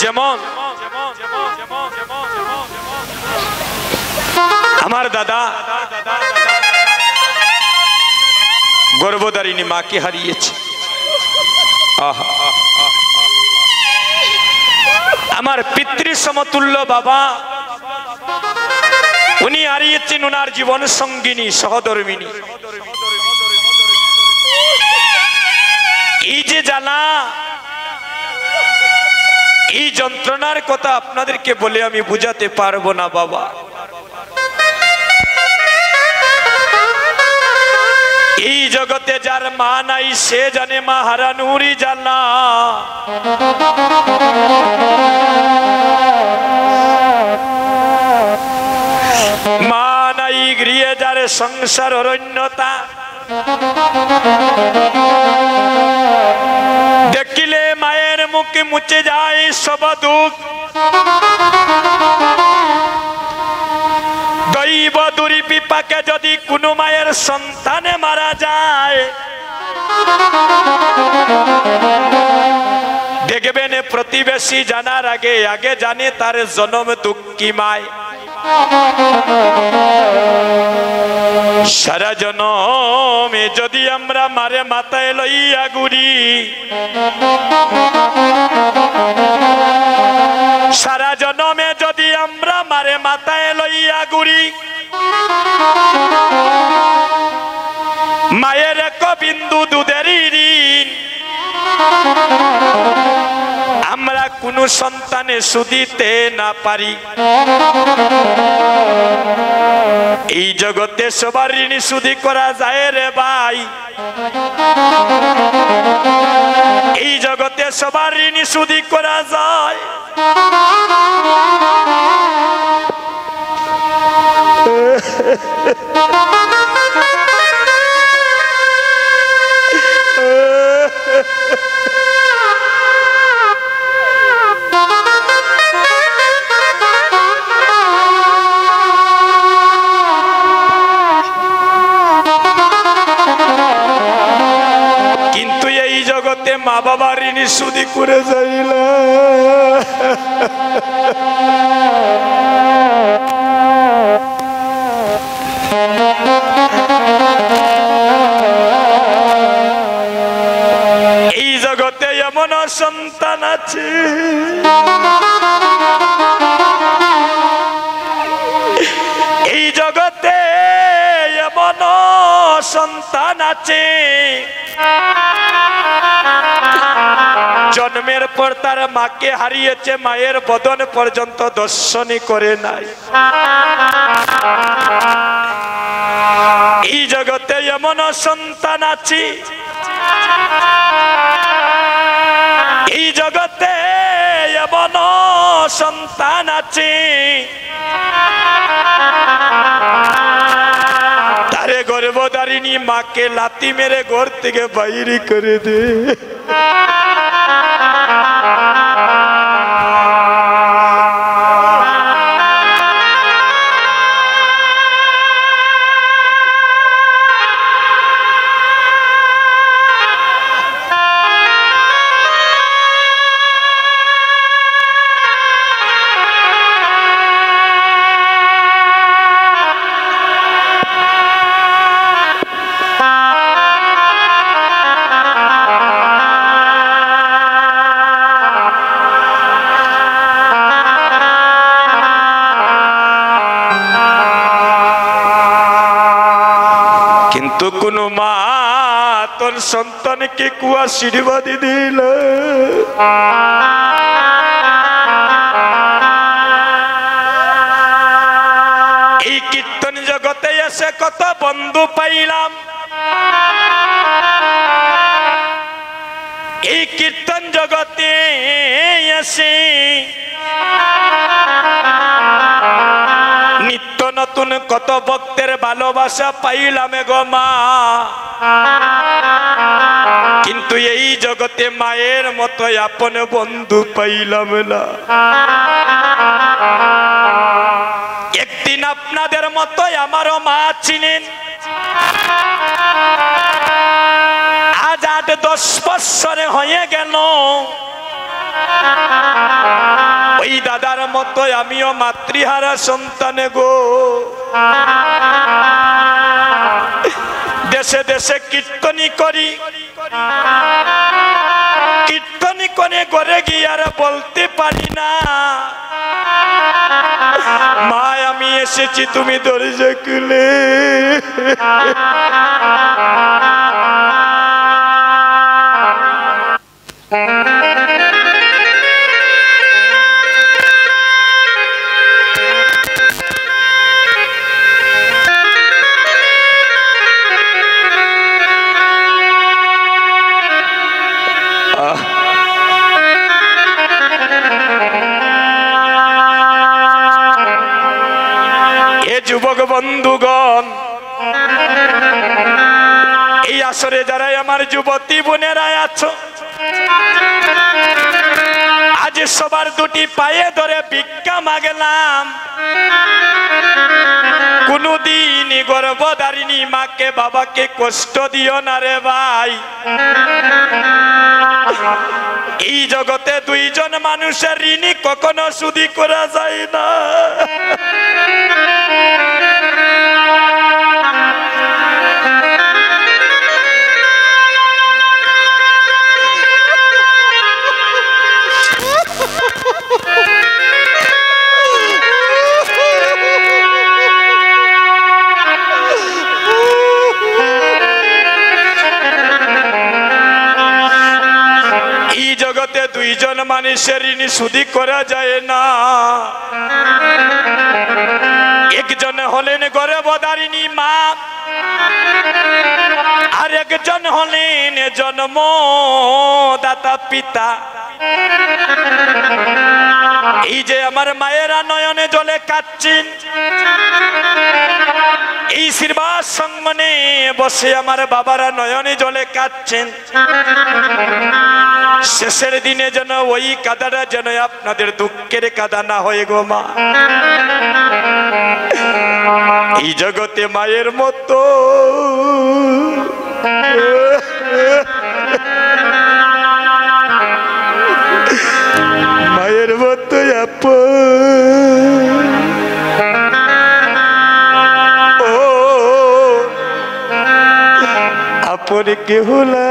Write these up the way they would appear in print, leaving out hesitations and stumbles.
যেমন আমার দাদা গর্ভধারিণী মাকে হারিয়েছে। আমার পিতৃ সমতুল্য বাবা উনি হারিয়েছেন ওনার জীবন সঙ্গিনী সহধর্মিনী। এই যে জানা, এই যন্ত্রণার কথা আপনাদেরকে বলে আমি বুঝাতে পারবো না বাবা। এই জগতে যার মা নাই সে জানে মা হারানোরই জ্বালা। মা নাই গৃহে যার সংসার অরণ্যতা, দেখিলে মায়ের মুখে মুছে যায় সব দুঃখ। দৈব দুর্বিপাকে যদি কোনো মায়ের সন্তানে মারা যায়, দেখবেন প্রতিবেশী জানার আগে আগে জানে তার জন্ম দুঃখী মায়। সারা জনমে যদি আমরা মারে মাথায় লইয়া ঘুরি, সারা জনমে যদি আমরা মারে মাথায় লইয়া ঘুরি, মায়ের এক বিন্দু দুধের ঋণ আমরা কোনো সন্তানে শুধিতে না পারি। এই জগতে সবার ঋণ শুধি করা যায় রে ভাই, এই জগতে সবার ঋণ শুধি করা যায়। কিন্তু এই জগতে মা বাবার ঋণ শুধি করে যাইল। এই জগতে এমন সন্তান আছে, এই জগতে এমন সন্তান আছে জন্মের পর তার মাকে হারিয়েছে, মায়ের বদন পর্যন্ত দর্শনই করে নাই। এই জগতে এমন সন্তান আছে, এই জগতে এমন সন্তান আছে তারে গর্ভধারিণী মাকে লাথি মেরে ঘর থেকে বাইরে করে দে। কোনো মা তোর সন্তানকে কুয়া আশীর্বাদী দিল। এই কীর্তন জগতে এসে কত বন্ধু পাইলাম, এই কীর্তন জগতে এসে নিত্য নতুন কত ভক্তের ভালোবাসা পাইলাম গো মা। কিন্তু এই জগতে মায়ের মতো আপন বন্ধু পাইলাম না। একদিন আপনাদের মতো আমারও মা ছিলেন, আজ 8-10 বৎসরে হয়ে গেল মতো আমিও মাতৃহারা সন্তান গো। দেশে দেশে কীর্তনী করি, কীর্তনী করে ঘরে গিয়ে আর বলতে পারি না মা আমি এসেছি, তুমি দরজা খুলে। যুবক বন্ধুগণ, এই আসরে যারাই আমার যুবতী বোনেরা আছো, আজ সবার দুটি পায়ে ধরে ভিক্ষা মাগলাম। কোনদিন গর্ভধারিণী মাকে বাবাকে কষ্ট দিও না রে ভাই। এই জগতে দুইজন মানুষের ঋণী কখনো শুধু করা যায় না। এই জগতে দুইজন মানুষের ঋণ শুধু করা যায় না। একজন হলেন গর্ভধারিণী মা, আর একজন হলেন জন্মদাতা পিতা। এই যে আমার মায়েরা নয়নে জলে কাঁদছেন, এই আশীর্বাদ সম্মানে বসে আমার বাবারা নয়নে জলে কাঁদছেন। শেষের দিনে যেন ওই কাদাটা যেন আপনাদের দুঃখের কাদা না হয় গো মা। এই জগতে মায়ের মতো মায়ের মতো আপন কেহ না।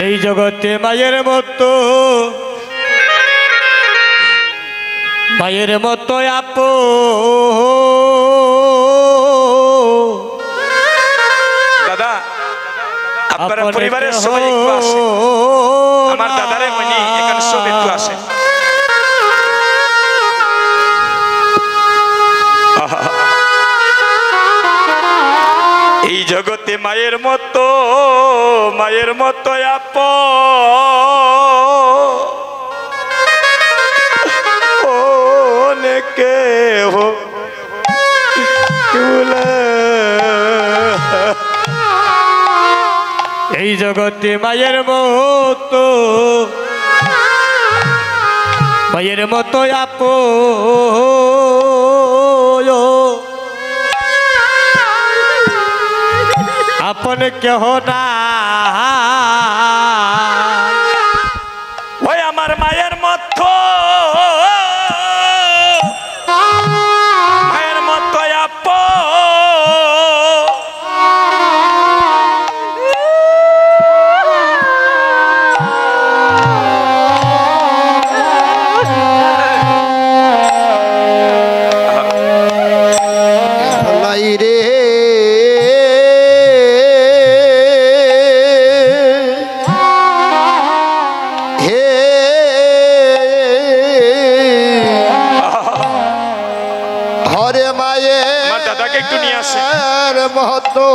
এই জগতে মায়ের মতো, মায়ের মতো দাদা আপনার পরিবারের সবাই একটু আসে, আমার দাদারে মনি এখানে সব একটু আসে। এই জগতে মায়ের মতো, মায়ের মতো আপন কেহ এই জগতে মায়ের মতো, মায়ের মতো আপন কেহ না। ওই আমার মায়ের মতো, মায়ের মতো মতো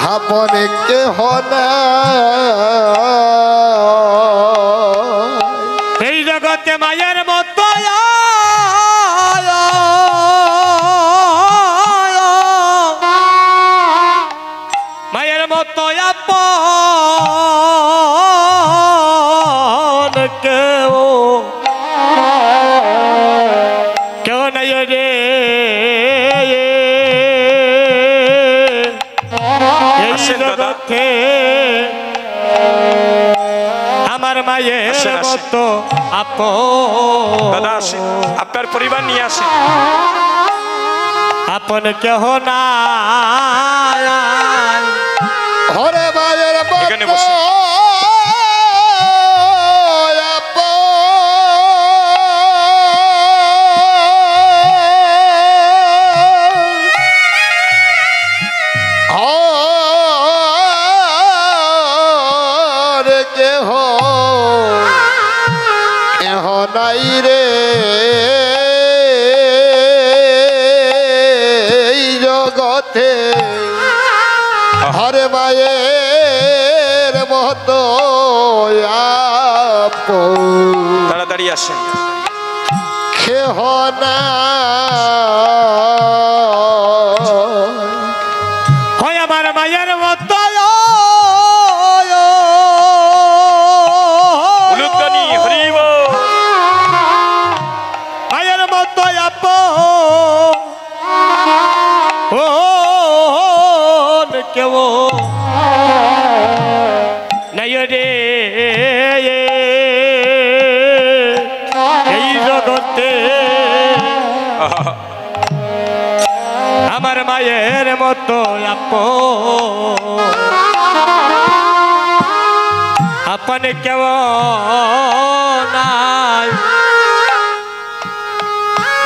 আপন কেহ না। এই জগতে মায়ের মতো মায়ের মতো আপন কেউ কেউ নাই রে। আসেন দাদা। জগতে আমার মায়ের মতো আপন দাদা আসেন, আপনার পরিবার নিয়ে আসেন। আপন কেহ নাই হরে মায়ের এখানে বসে। নাই রে এই জগতে হরে মায়ের মতো তাড়াতাড়ি আসেন। কেহ না হয় আমার মায়ের মতো উলুধ্বনি হরি বল। মায়ের মতো আপন কেউ নাই রে এই জগতে আমার মায়ের মতো আপন কেউ নাই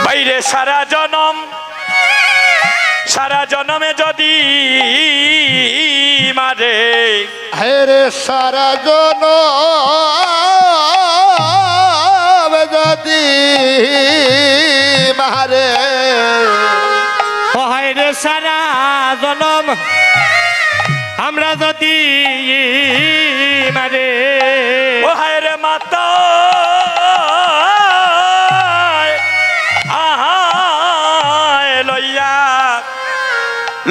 বাইরে সারা জনমে যদি মারে হেরে সারা জন যদি মারে হয় রে সারা জনম আমরা যদি মারে ও হায় রে মাতা আহায়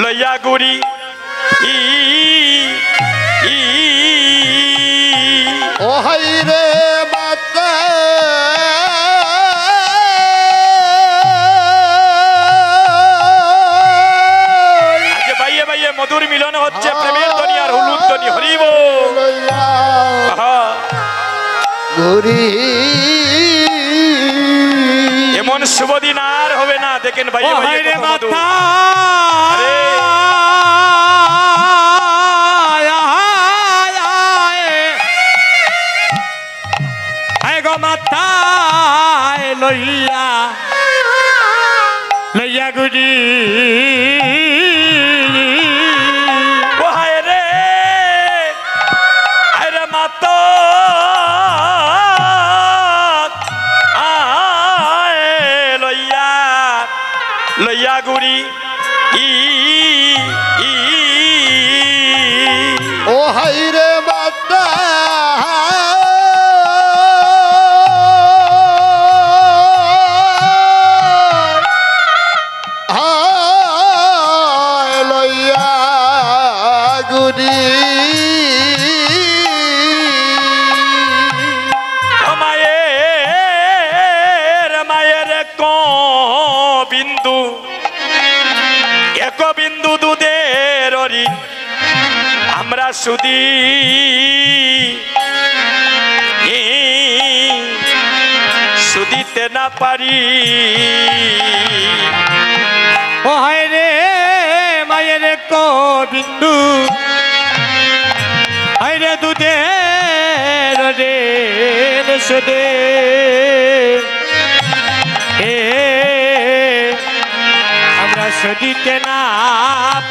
লইয়া গুড়ি ও হাই রে মাতা আজকে বাইয়ে বাইয়ে মধুর মিলন হচ্ছে, প্রেমের ধ্বনি আর হলুদ ধ্বনি হরি বল। গুরি এমন শুভ দিন আর হবে না। দেখেন বাইয়ে বাইয়ে রে কত মধুর। মাথা আরে গো মাথায় লইয়া গুড়ি ও হায় রে মাতা আয় লইয়া গুড়ি ও হাই রে মাতা লইয়া গুরি মায়ের এক বিন্দু দুধের আমরা সুদি সুদিতে না পারি। ও হায় রে মায়ের বিন্দু হায় রে দুধের রে সুদে আমরা সুদিতে না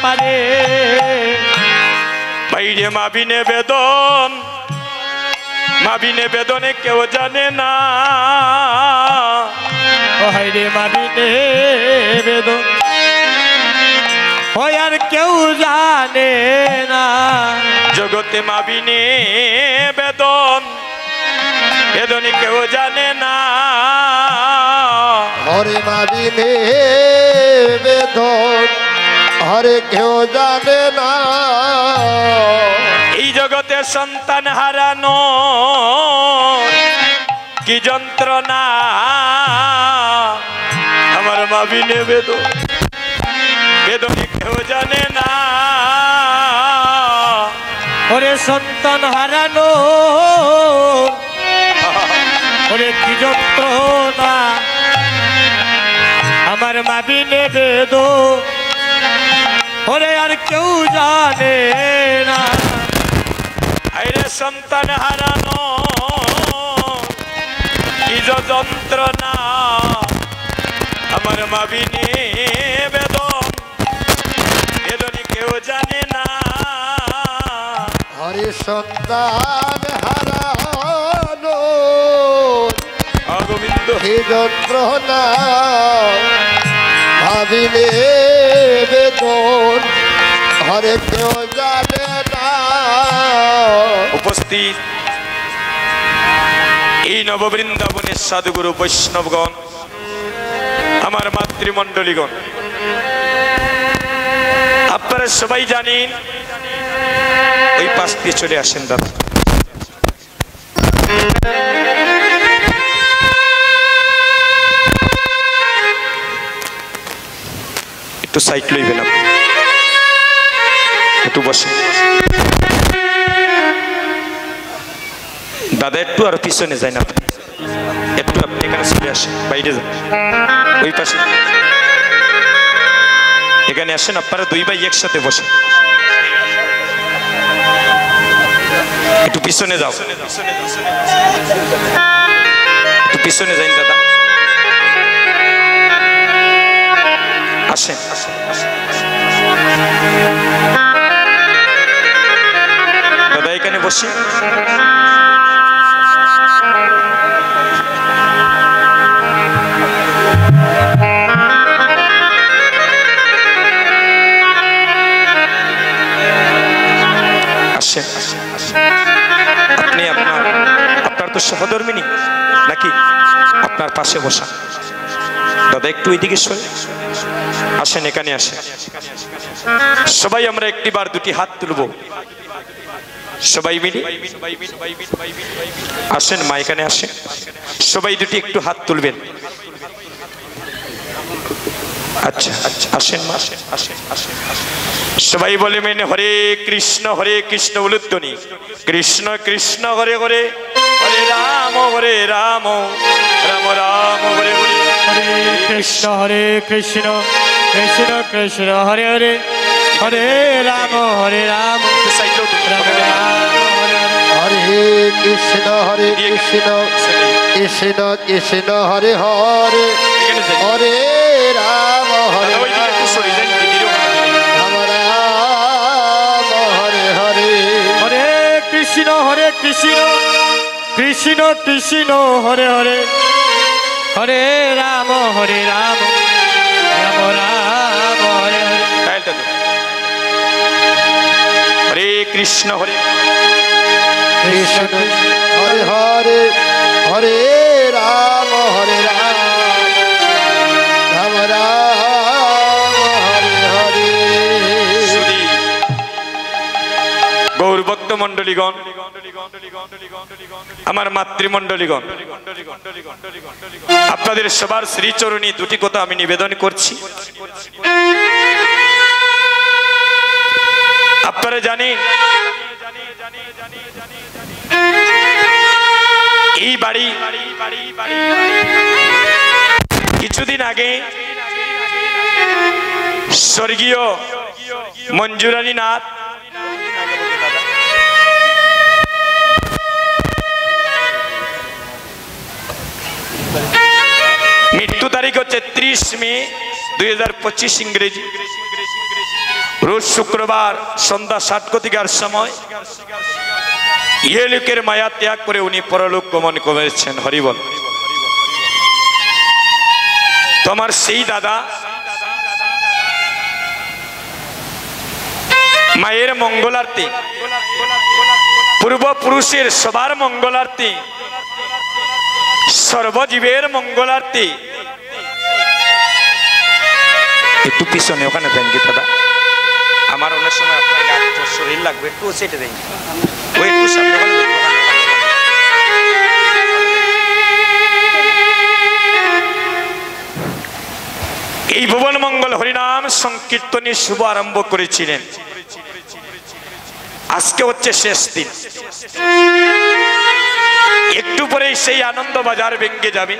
পারে। বাইরে মাবিনে বেদনে কেউ জানে না। ও হায় রে মাবিনে বেদন হয় আর কেউ জানে না। জগতে মাবিনে বেদনে কেউ জানে না। হরে মাবিনে বেদন হরে কেউ জানে না। এই জগতে সন্তান হারানো কি যন্ত্রণা, আমার মাবিনে বেদনে কেউ জানে না। সন্তান হারানো ওরে কি যন্ত্রণা আমার মা বিনে বেদ ওরে আর কেউ জানে না আইরে সন্তান হারানো কি যে যন্ত্রণা আমার মা বিনে বেদন বেদনী কেউ জানে না হরি সন্তান হারানো গোবিন্দ হে যন্ত্রণা ভাবিলে বেদন হরে কেউ জানে না। উপস্থিত এই নববৃন্দাবনের সাধুগুরু বৈষ্ণবগণ আমার মাতৃমণ্ডলীগণ আপনারা সবাই জানেন ওই পাশ দিয়ে চলে আসেন দাদা একটু সাইড লইবেন আপনি একটু বসেন দাদা একটু আর পিছনে যাই না একটু আপনি এখানে চলে আসেন বাইরে যান ওই পাশে এখানে আসেন আপনারা দুই ভাই একসাথে বসেন একটু পিছনে যাও একটু পিছনে যাই দাদা আসেন দাদা এখানে বসি আপনি আপনার তো সহধর্মিনী নাকি আপনার পাশে বসা দাদা একটু ওইদিকে সরে আসেন এখানে আসেন সবাই আমরা একটিবার দুটি হাত তুলব সবাই মিলে আসেন মা এখানে আসেন সবাই দুটি একটু হাত তুলবেন আচ্ছা আচ্ছা আসেন মা আসেন আসেন আসেন সবাই বলে মেনে হরে কৃষ্ণ উলুধ্বনি কৃষ্ণ কৃষ্ণ হরে হরে হরে রাম রাম রাম হরে হরে হরে কৃষ্ণ কৃষ্ণ কৃষ্ণ হরে হরে হরে রাম রাম রাম হরে কৃষ্ণ কৃষ্ণ কৃষ্ণ হরে হরে হরে রাম হরে রাম হরে হরে হরে কৃষ্ণ কৃষ্ণ কৃষ্ণ হরে হরে হরে রাম রাম রাম হরে হরে হরে কৃষ্ণ কৃষ্ণ হরে হরে হরে রাম রাম রাম হরে হরে গৌর ভক্ত মন্ডলীগণ আমার মাতৃমণ্ডলীগণ আপনাদের সবার শ্রীচরণী দুটি কথা আমি নিবেদন করছি আপনারা জানেন এই বাড়ি কিছুদিন আগে স্বর্গীয় মঞ্জুরানী নাথ মৃত্যু তারিখ হচ্ছে 30 মে 2025 ইংরেজি রোজ শুক্রবার সন্ধ্যা 7:00 সময় ইয়ে লোকের মায়া ত্যাগ করে উনি পরলোক গমন করেছেন হরিবল তোমার সেই দাদা মায়ের মঙ্গলার্থী পূর্বপুরুষের সবার মঙ্গলার্থী সর্বজীবের মঙ্গলার্থী একটু পিছনে ওখানে দেন কি দাদা আমার অনেক সময় আপনার শরীর লাগবে একটু সেটে দেন ওই একটু সামনে এই ভুবন মঙ্গল হরিনাম সংকীর্তনের শুভ আরম্ভ করেছিলেন আজকে হচ্ছে শেষ দিন, একটু পরেই সেই আনন্দ বাজার ভেঙে যাবে,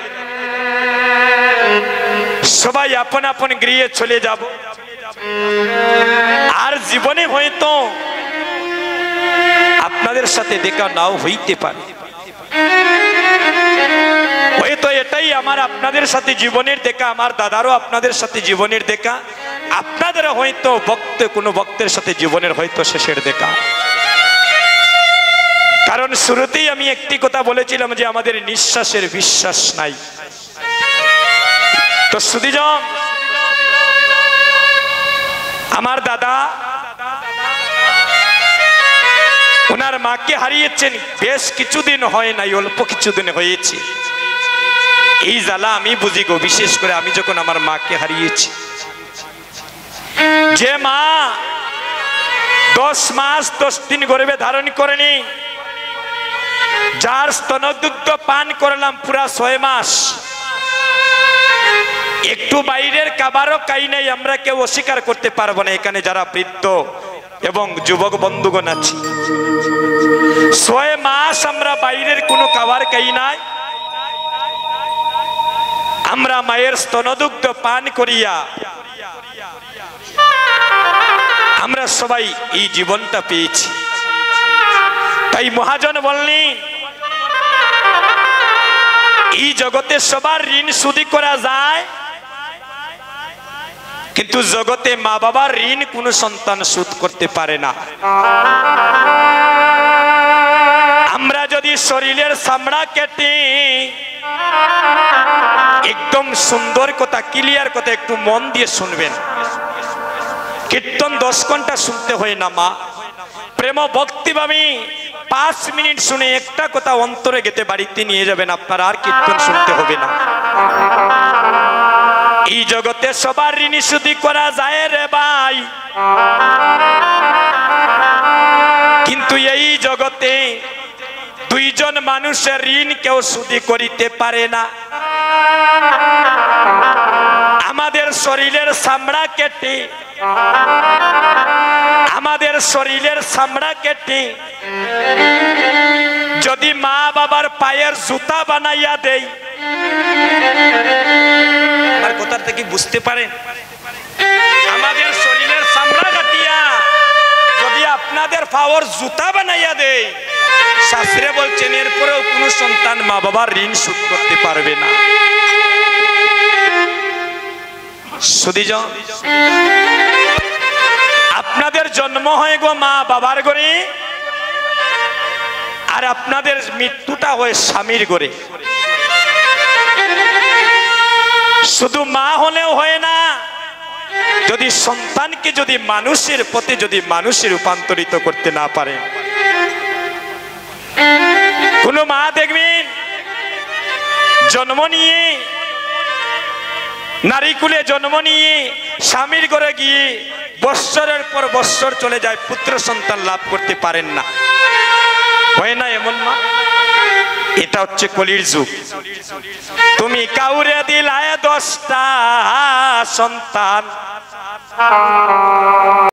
সবাই আপন আপন গৃহে চলে যাব। আর জীবনে হয়তো আপনাদের সাথে দেখা নাও হইতে পারে, হয়তো এটাই আমার আপনাদের সাথে জীবনের দেখা, আমার দাদারও আপনাদের সাথে জীবনের দেখা, আপনাদের হয়তো কোনো ভক্তের সাথে জীবনের হয়তো শেষের দেখা। কারণ শুরুতেই আমি একটি কথা বলেছিলাম যে আমাদের নিঃশ্বাসের বিশ্বাস নাই। তো সুধীজন, আমার দাদা ওনার মাকে হারিয়েছেন, বেশ কিছুদিন হয় নাই, অল্প কিছুদিন হয়েছে। এই জ্বালা আমি বুঝি গো, বিশেষ করে আমি যখন আমার মাকে হারিয়েছি। যে মা 10 মাস 10 দিন গর্ভে ধারণ করেনি, যার স্তনদুগ্ধ পান করলাম পুরা 6 মাস, একটু বাইরের খাবারও খাই নাই, আমরা কেউ অস্বীকার করতে পারবো না। এখানে যারা বৃদ্ধ এবং যুবক বন্ধুগণ আছে, 6 মাস আমরা বাইরের কোনো খাবার খাই নাই, আমরা মায়ের স্তনদুগ্ধ পান করিয়া আমরা সবাই এই জীবনটা পেয়েছি। তাই মহাজন বললেন, এই জগতে সবার ঋণ শুধু করা যায়, কিন্তু জগতে মা বাবার ঋণ কোনো সন্তান শোধ করতে পারে না। আমরা যদি শরীরের চামড়া কেটে, একদম সুন্দর কথা, ক্লিয়ার কথা, একটু মন দিয়ে শুনবেন। কীর্তন 10 ঘন্টা শুনতে হয় না মা, প্রেম ভক্তি ভাবে 5 মিনিট শুনে একটা কথা অন্তরে গেতে বাড়িতে নিয়ে যাবেন, আপনার আর কীর্তন শুনতে হবে না। এই জগতে সবার ঋণ শুধু করা যায় রে ভাই, কিন্তু এই জগতে 2 জন মানুষের ঋণ কেউ শুধু করিতে পারে না। আমাদের শরীরের চামড়া কেটে, আমাদের শরীরের চামড়া কেটে যদি মা বাবার পায়ের জুতা বানাইয়া দেই, আমার কথার থেকে বুঝতে পারেন, আমাদের শরীরের চামড়া কাটিয়া যদি আপনাদের পাওয়ার জুতা বানাইয়া দেয়, শাস্ত্রে বলছেন এরপরেও কোনো সন্তান মা বাবার ঋণ শোধ করতে পারবে না। সুধীজন, আপনাদের জন্ম হয় গো মা বাবার ঘরে, আর আপনাদের মৃত্যুটা হয় স্বামীর ঘরে। শুধু মা হলেও হয় না, যদি সন্তানকে যদি মানুষের পথে যদি মানুষে রূপান্তরিত করতে না পারে। কোন মা দেখবেন জন্ম নিয়ে, নারী কুলে জন্ম নিয়ে স্বামীর ঘরে গিয়ে বৎসরের পর বৎসর চলে যায়, পুত্র সন্তান লাভ করতে পারেন না, হয় না এমন মা? এটা হচ্ছে কলির যুগ। তুমি কাউরে দিলায় 10টা সন্তান,